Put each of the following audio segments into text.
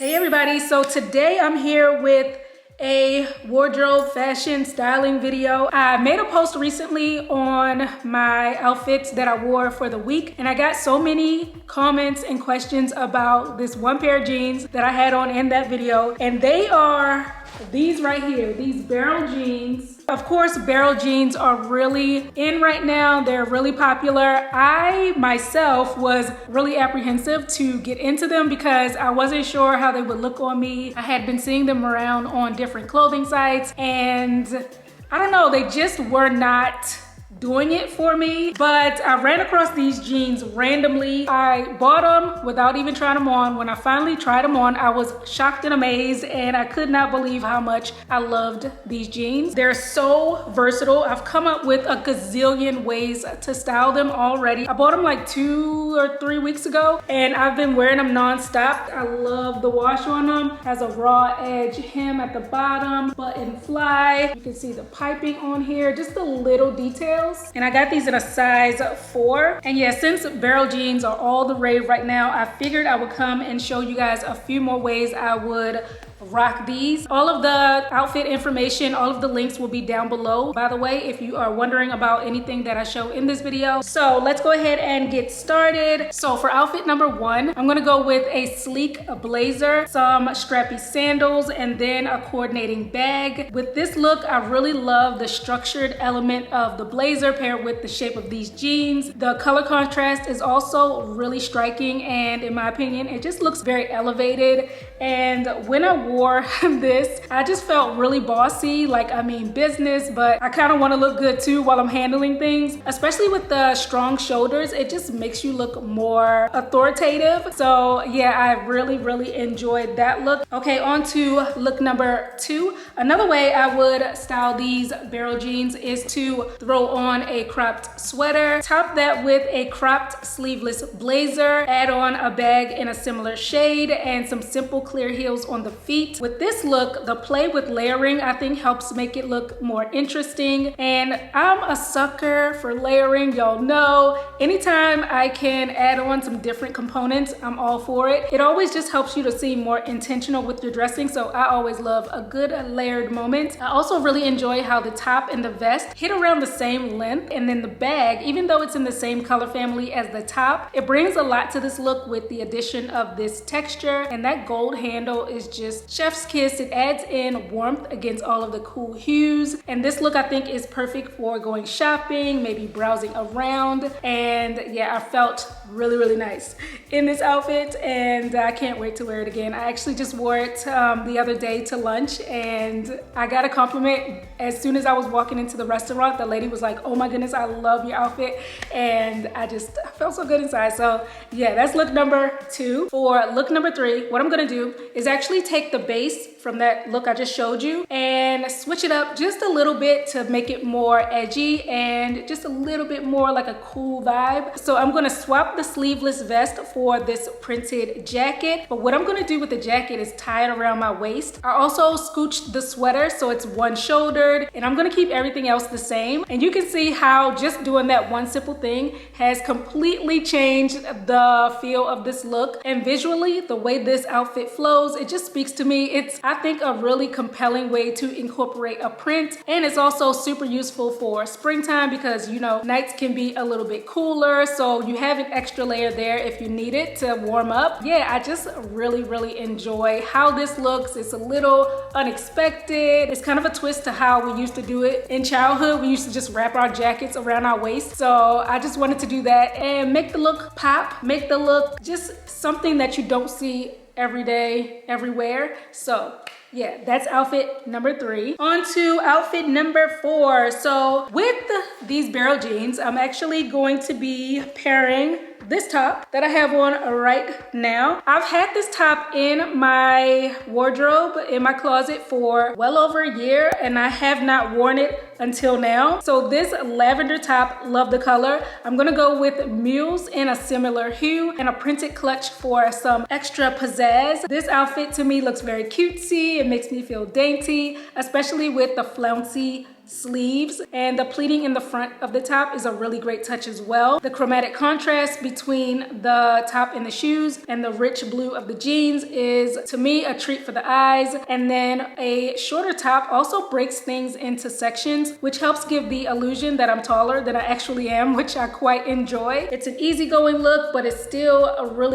Hey everybody, so today I'm here with a wardrobe fashion styling video. I made a post recently on my outfits that I wore for the week, and I got so many comments and questions about this one pair of jeans that I had on in that video, and they are these right here, these barrel jeans. Of course, barrel jeans are really in right now. They're really popular. I myself was really apprehensive to get into them because I wasn't sure how they would look on me. I had been seeing them around on different clothing sites, and I don't know, they just were not doing it for me. But I ran across these jeans randomly. I bought them without even trying them on. When I finally tried them on, I was shocked and amazed, and I could not believe how much I loved these jeans. They're so versatile. I've come up with a gazillion ways to style them already. I bought them like 2 or 3 weeks ago, and I've been wearing them non-stop. I love the wash on them. Has a raw edge hem at the bottom, button fly. You can see the piping on here, just the little details. And I got these in a size 4. And yeah, since barrel jeans are all the rave right now, I figured I would come and show you guys a few more ways I would rock these. All of the outfit information, all of the links will be down below, by the way, if you are wondering about anything that I show in this video. So let's go ahead and get started. So for outfit number 1, I'm gonna go with a sleek blazer, some strappy sandals, and then a coordinating bag. With this look, I really love the structured element of the blazer paired with the shape of these jeans. The color contrast is also really striking, and in my opinion, it just looks very elevated. And when I wore this, I just felt really bossy, like I mean business, but I kind of want to look good too while I'm handling things, especially with the strong shoulders. It just makes you look more authoritative. So yeah, I really enjoyed that look. Okay, on to look number 2. Another way I would style these barrel jeans is to throw on a cropped sweater, top that with a cropped sleeveless blazer, add on a bag in a similar shade, and some simple clear heels on the feet. With this look, the play with layering I think helps make it look more interesting, and I'm a sucker for layering. Y'all know, anytime I can add on some different components, I'm all for it. It always just helps you to seem more intentional with your dressing, so I always love a good layered moment. I also really enjoy how the top and the vest hit around the same length, and then the bag, even though it's in the same color family as the top, it brings a lot to this look with the addition of this texture, and that gold handle is just chef's kiss. It adds in warmth against all of the cool hues, and this look I think is perfect for going shopping, maybe browsing around. And yeah, I felt really nice in this outfit, and I can't wait to wear it again. I actually just wore it the other day to lunch, and I got a compliment as soon as I was walking into the restaurant. The lady was like, "Oh my goodness, I love your outfit," and I felt so good inside. So yeah, that's look number 2. For look number 3, what I'm gonna do is actually take the base from that look I just showed you and switch it up just a little bit to make it more edgy and just a little bit more like a cool vibe. So I'm gonna swap the sleeveless vest for this printed jacket, but what I'm gonna do with the jacket is tie it around my waist. I also scooched the sweater so it's one shouldered, and I'm gonna keep everything else the same. And you can see how just doing that one simple thing has completely changed the feel of this look. And visually, the way this outfit flows, it just speaks to me. It's, I think, a really compelling way to incorporate a print, and it's also super useful for springtime because, you know, nights can be a little bit cooler, so you have an extra layer there if you need it to warm up. Yeah, I just really enjoy how this looks. It's a little unexpected. It's kind of a twist to how we used to do it in childhood. We used to just wrap our jackets around our waist, so I just wanted to do that and make the look pop, make the look just something that you don't see every day, everywhere. So yeah, that's outfit number 3. On to outfit number 4. So with these barrel jeans, I'm actually going to be pairing this top that I have on right now. I've had this top in my wardrobe, in my closet for well over a year, and I have not worn it until now. So this lavender top, love the color. I'm gonna go with mules in a similar hue and a printed clutch for some extra pizzazz. This outfit to me looks very cutesy. It makes me feel dainty, especially with the flouncy sleeves, and the pleating in the front of the top is a really great touch as well. The chromatic contrast between the top and the shoes and the rich blue of the jeans is, to me, a treat for the eyes. And then a shorter top also breaks things into sections, which helps give the illusion that I'm taller than I actually am, which I quite enjoy. It's an easygoing look, but it's still a really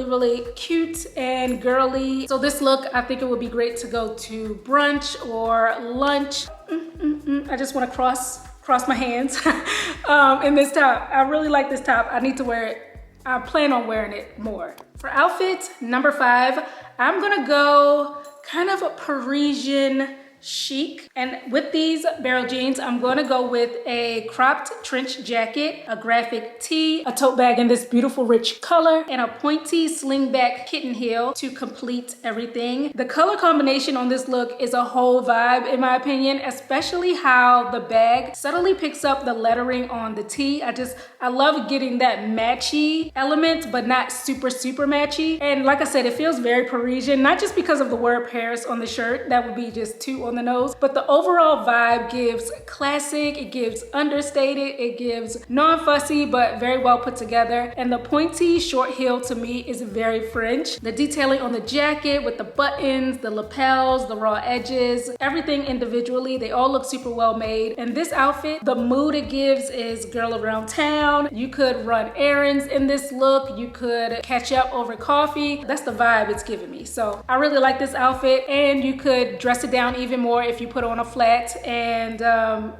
cute and girly. So this look, I think it would be great to go to brunch or lunch. I just want to cross my hands in this top. I really like this top. I need to wear it. I plan on wearing it more. For outfit number 5, I'm gonna go kind of a Parisian chic, and with these barrel jeans I'm going to go with a cropped trench jacket, a graphic tee, a tote bag in this beautiful rich color, and a pointy slingback kitten heel to complete everything. The color combination on this look is a whole vibe in my opinion, especially how the bag subtly picks up the lettering on the tee. I love getting that matchy element, but not super matchy. And like I said, it feels very Parisian, not just because of the word Paris on the shirt, that would be just too on the nose, but the overall vibe gives classic, it gives understated, it gives non-fussy, but very well put together. And the pointy short heel to me is very French. The detailing on the jacket with the buttons, the lapels, the raw edges, everything individually, they all look super well made. And this outfit, the mood it gives is girl around town. You could run errands in this look, you could catch up over coffee. That's the vibe it's giving me. So I really like this outfit, and you could dress it down even more if you put on a flat and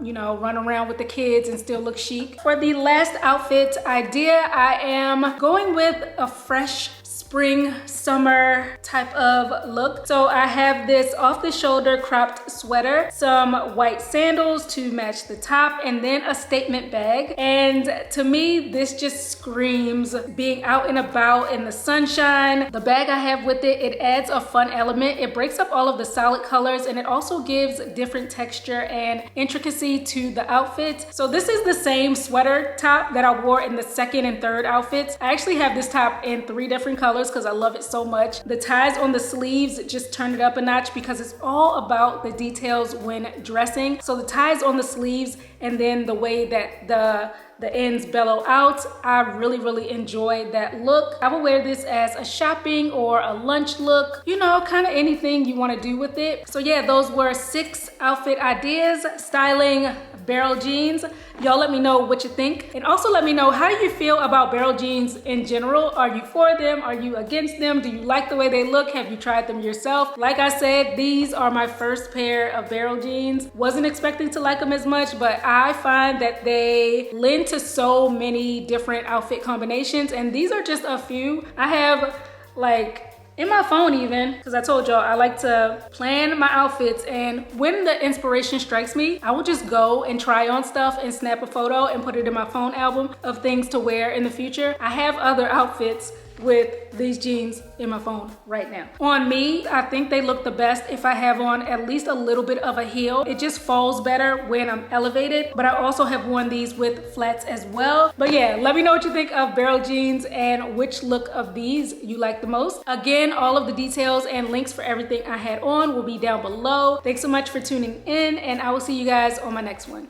you know, run around with the kids and still look chic. For the last outfit idea, I am going with a fresh spring summer type of look. So I have this off the shoulder cropped sweater, some white sandals to match the top, and then a statement bag. And to me, this just screams being out and about in the sunshine. The bag I have with it, it adds a fun element. It breaks up all of the solid colors, and it also gives different texture and intricacy to the outfit. So this is the same sweater top that I wore in the second and third outfits. I actually have this top in 3 different colors because I love it so much. The ties on the sleeves just turn it up a notch because it's all about the details when dressing. So the ties on the sleeves and then the way that the ends bellow out, I really enjoy that look. I would wear this as a shopping or a lunch look, you know, kind of anything you want to do with it. So yeah, those were 6 outfit ideas, styling barrel jeans. Y'all let me know what you think, and also let me know, how do you feel about barrel jeans in general? Are you for them? Are you against them? Do you like the way they look? Have you tried them yourself? Like I said, these are my first pair of barrel jeans. Wasn't expecting to like them as much, but I find that they lend to so many different outfit combinations, and these are just a few. I have like in my phone even, because I told y'all I like to plan my outfits, and when the inspiration strikes me, I will just go and try on stuff and snap a photo and put it in my phone album of things to wear in the future. I have other outfits with these jeans in my phone right now. On me, I think they look the best if I have on at least a little bit of a heel. It just falls better when I'm elevated, but I also have worn these with flats as well. But yeah, let me know what you think of barrel jeans and which look of these you like the most. Again, all of the details and links for everything I had on will be down below. Thanks so much for tuning in, and I will see you guys on my next one.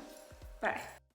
Bye.